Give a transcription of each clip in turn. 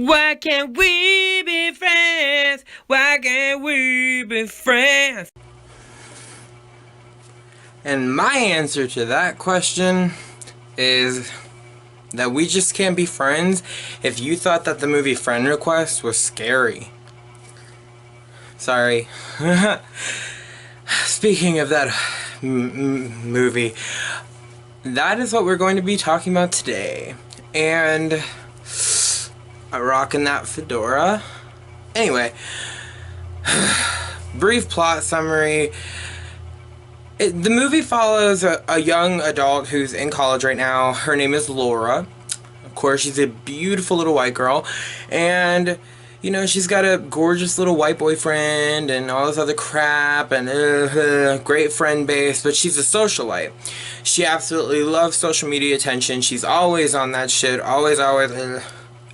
Why can't we be friends? Why can't we be friends? And my answer to that question is that we just can't be friends if you thought that the movie Friend Request was scary. Sorry. Speaking of that movie, that is what we're going to be talking about today. And I'm rocking that fedora. Anyway, brief plot summary. The movie follows a young adult who's in college right now. Her name is Laura. Of course, she's a beautiful little white girl. And, you know, she's got a gorgeous little white boyfriend and all this other crap and great friend base, but she's a socialite. She absolutely loves social media attention. She's always on that shit. Always.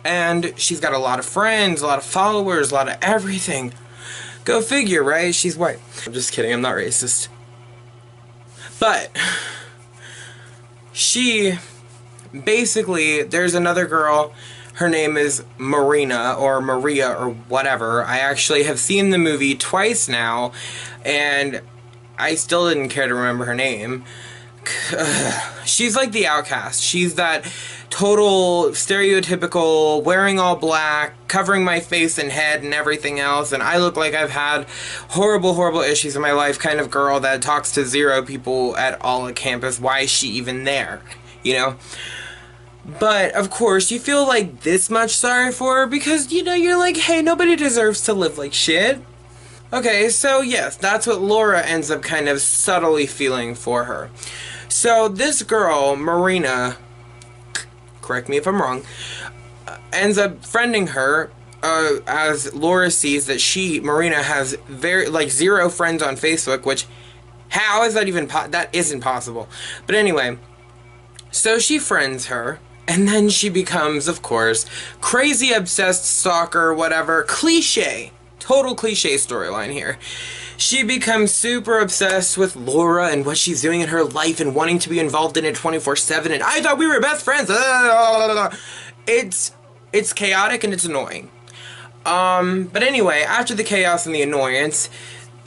And she's got a lot of friends, a lot of followers, a lot of everything. Go figure, right? She's white. I'm just kidding. I'm not racist. But she basically, there's another girl, her name is Marina or Maria or whatever. I actually have seen the movie twice now and I still didn't care to remember her name. She's like the outcast. She's that total stereotypical wearing all black, covering my face and head and everything else, and I look like I've had horrible issues in my life kind of girl that talks to zero people at all at campus. Why is she even there? You know? But of course you feel like this much sorry for her because, you know, you're like, hey, nobody deserves to live like shit. Okay, so yes, that's what Laura ends up kind of subtly feeling for her. So this girl, Marina, correct me if I'm wrong, ends up friending her as Laura sees that Marina has zero friends on Facebook, which, how is that even that isn't possible. But anyway, so she friends her, and then she becomes, of course, crazy obsessed stalker, whatever, cliche. Total cliche storyline here. She becomes super obsessed with Laura and what she's doing in her life and wanting to be involved in it 24/7, and I thought we were best friends. It's chaotic and it's annoying. But anyway, after the chaos and the annoyance,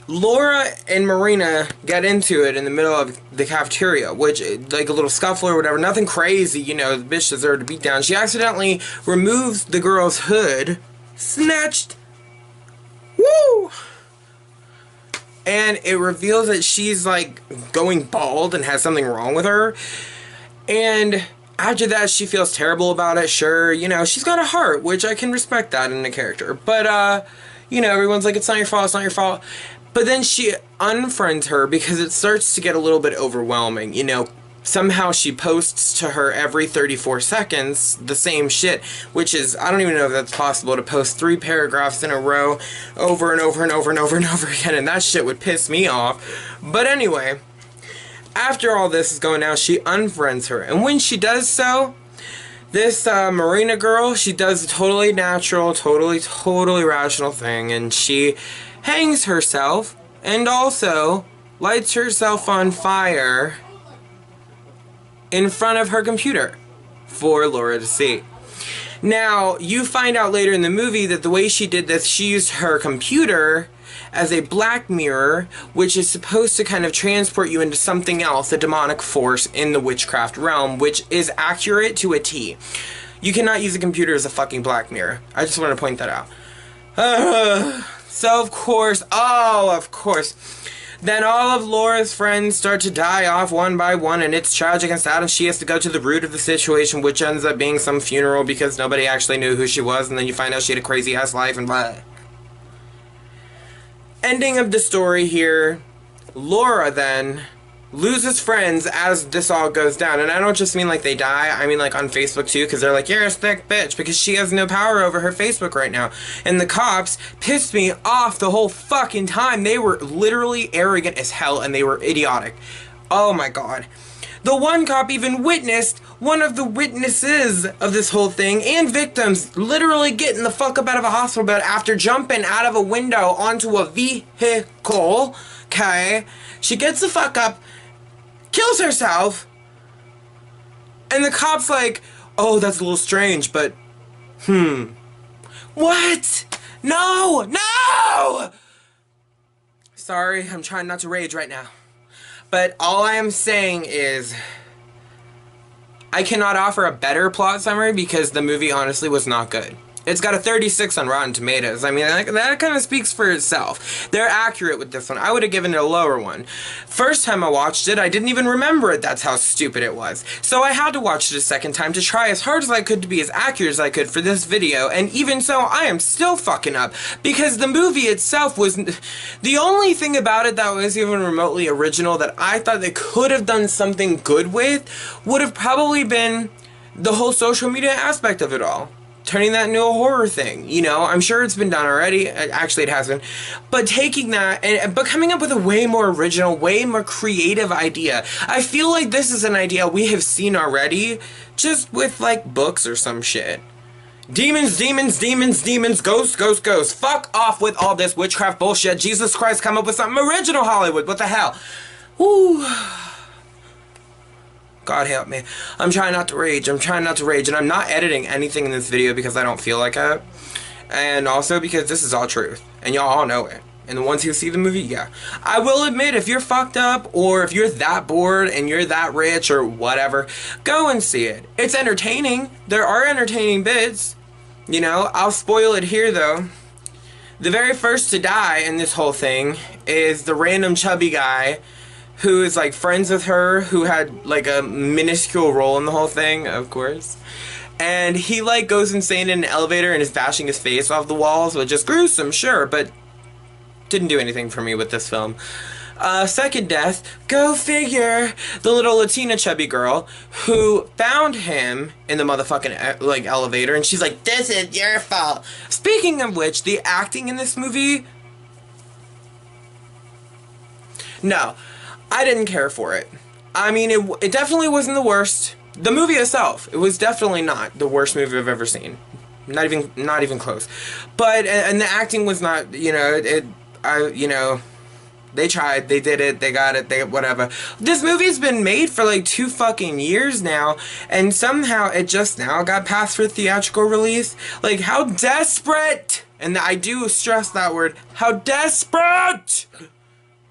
Laura and Marina get into it in the middle of the cafeteria, which, like a little scuffle or whatever, nothing crazy, you know, the bitch deserved to beat down. She accidentally removes the girl's hood, snatched. Woo! And it reveals that she's like going bald and has something wrong with her. And after that, she feels terrible about it. Sure, you know, she's got a heart, which I can respect that in a character. But, you know, everyone's like, it's not your fault, it's not your fault. But then she unfriends her because it starts to get a little bit overwhelming, you know. Somehow she posts to her every 34 seconds the same shit, which is, I don't even know if that's possible to post 3 paragraphs in a row over and over and over and over and over again, and that shit would piss me off. But anyway, after all this is going down, she unfriends her, and when she does so, this Marina girl, she does a totally natural, totally rational thing, and she hangs herself, and also lights herself on fire in front of her computer for Laura to see. Now, you find out later in the movie that the way she did this, she used her computer as a black mirror, which is supposed to kind of transport you into something else, a demonic force in the witchcraft realm, which is accurate to a T. You cannot use a computer as a fucking black mirror. I just want to point that out. So of course, then all of Laura's friends start to die off one by one, and it's tragic and sad, and she has to go to the root of the situation, which ends up being some funeral because nobody actually knew who she was, and then you find out she had a crazy-ass life, and blah. Ending of the story here, Laura then loses friends as this all goes down, and I don't just mean like they die, I mean like on Facebook too, because they're like, you're a thick bitch, because she has no power over her Facebook right now. And the cops pissed me off the whole fucking time. They were literally arrogant as hell, and they were idiotic. Oh my god. The one cop even witnessed one of the witnesses of this whole thing and victims literally getting the fuck up out of a hospital bed after jumping out of a window onto a vehicle, okay? She gets the fuck up, kills herself, and the cop's like, oh, that's a little strange, but, What? No! No! Sorry, I'm trying not to rage right now. But all I am saying is, I cannot offer a better plot summary because the movie honestly was not good. It's got a 36 on Rotten Tomatoes. I mean, that kind of speaks for itself. They're accurate with this one. I would have given it a lower one. First time I watched it, I didn't even remember it. That's how stupid it was. So I had to watch it a second time to try as hard as I could to be as accurate as I could for this video. And even so, I am still fucking up. Because the movie itself was... The only thing about it that was even remotely original that I thought they could have done something good with would have probably been the whole social media aspect of it all. Turning that into a horror thing, you know, I'm sure it's been done already, actually it has been, but taking that, but coming up with a way more original, way more creative idea. I feel like this is an idea we have seen already, just with, like, books or some shit. Demons, demons, demons, demons, ghosts, ghosts, ghosts. Fuck off with all this witchcraft bullshit. Jesus Christ, come up with something original, Hollywood, what the hell? Woo. God help me. I'm trying not to rage. I'm trying not to rage. And I'm not editing anything in this video because I don't feel like it. And also because this is all truth. And y'all all know it. And the ones who see the movie, yeah. I will admit, if you're fucked up, or if you're that bored, and you're that rich, or whatever, go and see it. It's entertaining. There are entertaining bits. You know, I'll spoil it here, though. The very first to die in this whole thing is the random chubby guy who is, like, friends with her, who had, like, a minuscule role in the whole thing, of course. And he, like, goes insane in an elevator and is bashing his face off the walls, which is gruesome, sure, but didn't do anything for me with this film. Second death, go figure, the little Latina chubby girl who found him in the motherfucking, like, elevator, and she's like, this is your fault. Speaking of which, the acting in this movie... No. I didn't care for it. I mean, it definitely wasn't the worst. The movie itself, it was definitely not the worst movie I've ever seen. Not even close. But, and the acting was not, you know, you know, they tried, they did it, they got it, whatever. This movie's been made for like 2 fucking years now, and somehow it just now got passed for theatrical release. Like, how desperate, and I do stress that word, how desperate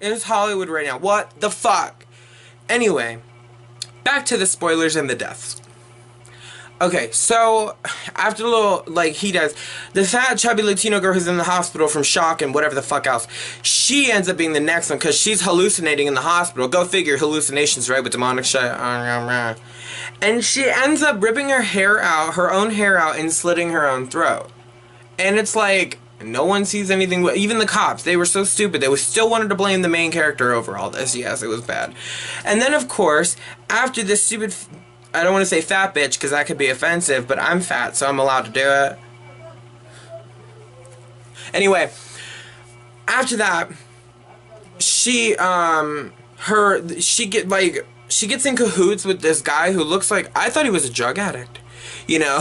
is Hollywood right now? What the fuck? Anyway, back to the spoilers and the deaths. Okay, so after a little, like, he does, the fat chubby Latino girl who's in the hospital from shock and whatever the fuck else, she ends up being the next one because she's hallucinating in the hospital. Go figure, hallucinations, right, with demonic shit. And she ends up ripping her hair out, her own hair out, and slitting her own throat. And it's like, no one sees anything, even the cops, they were so stupid, they still wanted to blame the main character over all this. Yes, it was bad. And then, of course, after this stupid, I don't want to say fat bitch, because that could be offensive, but I'm fat, so I'm allowed to do it. Anyway, after that, she gets in cahoots with this guy who looks like, I thought he was a drug addict. You know,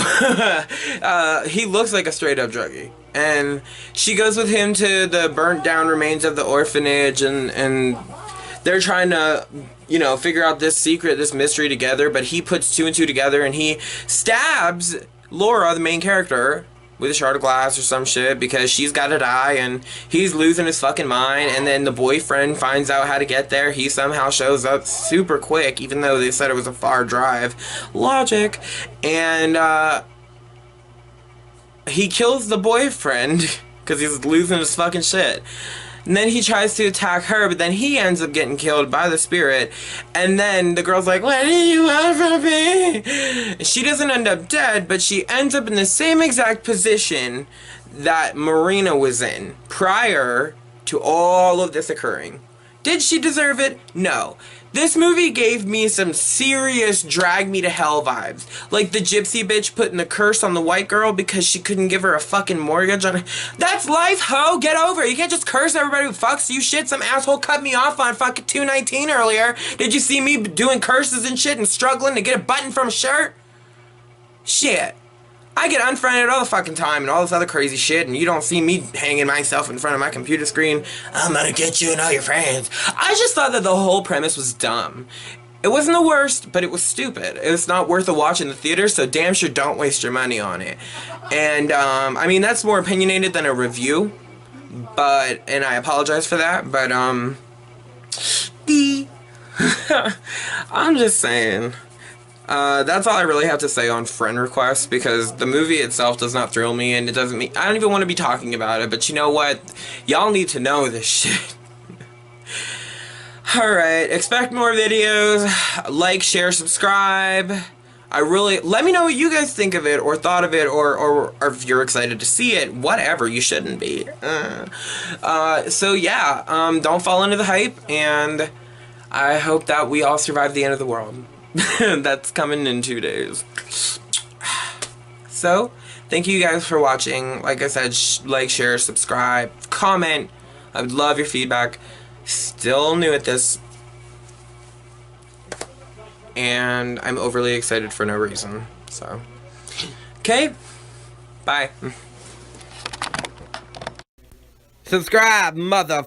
he looks like a straight up druggie. And she goes with him to the burnt down remains of the orphanage, and they're trying to, you know, figure out this secret, this mystery together, but he puts 2 and 2 together and he stabs Laura, the main character, with a shard of glass or some shit because she's gotta die and he's losing his fucking mind, and then the boyfriend finds out how to get there. He somehow shows up super quick, even though they said it was a far drive. Logic. And, he kills the boyfriend because he's losing his fucking shit. And then he tries to attack her, but then he ends up getting killed by the spirit. And then the girl's like, what do you want from me? She doesn't end up dead, but she ends up in the same exact position that Marina was in prior to all of this occurring. Did she deserve it? No. This movie gave me some serious drag me to hell vibes. Like the gypsy bitch putting the curse on the white girl because she couldn't give her a fucking mortgage on her. That's life, ho! Get over it! You can't just curse everybody who fucks you. Shit, some asshole cut me off on fucking 219 earlier. Did you see me doing curses and shit and struggling to get a button from a shirt? Shit. I get unfriended all the fucking time and all this other crazy shit, and you don't see me hanging myself in front of my computer screen. I'm gonna get you and all your friends. I just thought that the whole premise was dumb. It wasn't the worst, but it was stupid. It was not worth a watch in the theater, so damn sure don't waste your money on it. And, I mean, that's more opinionated than a review, but, and I apologize for that, but, I'm just saying. That's all I really have to say on Friend Request, because the movie itself does not thrill me, and it doesn't mean, I don't even want to be talking about it, but you know what? Y'all need to know this shit. Alright, expect more videos. Like, share, subscribe. Let me know what you guys think of it, or thought of it, or if you're excited to see it. Whatever, you shouldn't be. So yeah, don't fall into the hype, and I hope that we all survive the end of the world. That's coming in 2 days. So, thank you guys for watching. Like I said, like, share, subscribe, comment. I would love your feedback. Still new at this, and I'm overly excited for no reason. So, okay, bye. Subscribe, mother.